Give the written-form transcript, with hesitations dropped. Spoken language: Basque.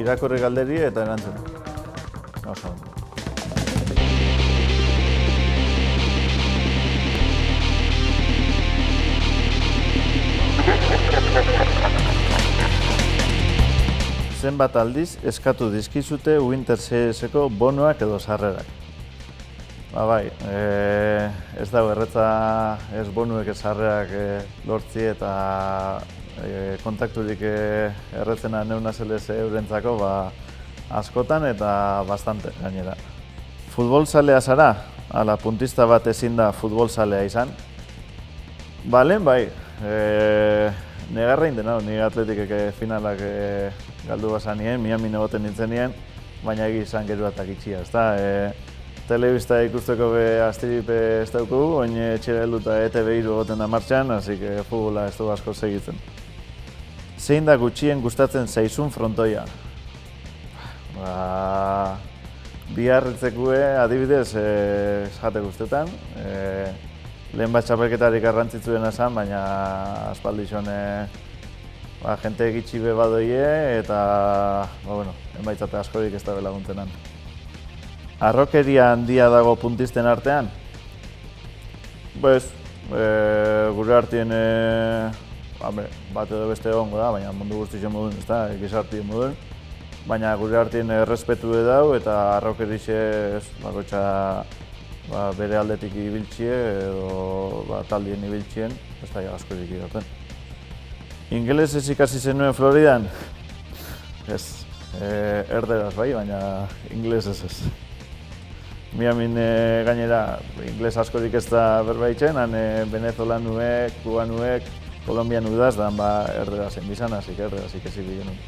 irakurri galderi eta erantzun. Oso ondo. Zenbat aldiz eskatu dizkizute Winter Serieseko bonoak edo sarrerak? Bai, ez dago erretza ez bonuek ez sarrerak lortzi eta kontakturik erretzena neuna zelez eurentzako askotan eta bastante gainera. Futbolzalea zara? Ala, puntista bat ezin da futbolzalea izan? Balen, bai. Negarra indena, nire atletikek finalak galdu bazanien, Miamin egoten nintzen nien, baina egizan gero atak itxia, ezta? Telebista ikusteko astiripe ez daukugu, oin etxera helduta ETV egoten da martxan, hasi que futbola ez du asko segitzen. Zein da gutxien gustatzen zaizun frontoia? Biarritzekue adibidez jate guztetan. Lehen bat txapelketarik garrantzitsuena zen, baina aspaldi zon jente egitsi be badoie eta enbaitzate askorik ez da belaguntzenan. Arrokeria handia dago puntisten artean? Gure artien bat edo beste egongo da, baina mundu guztien moduen, ez da, gizartien moduen. Baina gure artien errespetu edau eta arrokerixe bakotxa bere aldetik ibiltzie edo taldien ibiltzien, ez da askorik irauten. Ingeles ez ikasi zenuen Floridan? Ez, erderaz bai, baina ingeles ez. Miamin gainera ingeles askorik ez da berbaitzen, han venezolanuek, kubanuek, kolombianuek daz, dan erderaz enbizan, hasi erderaz ikasi genuen.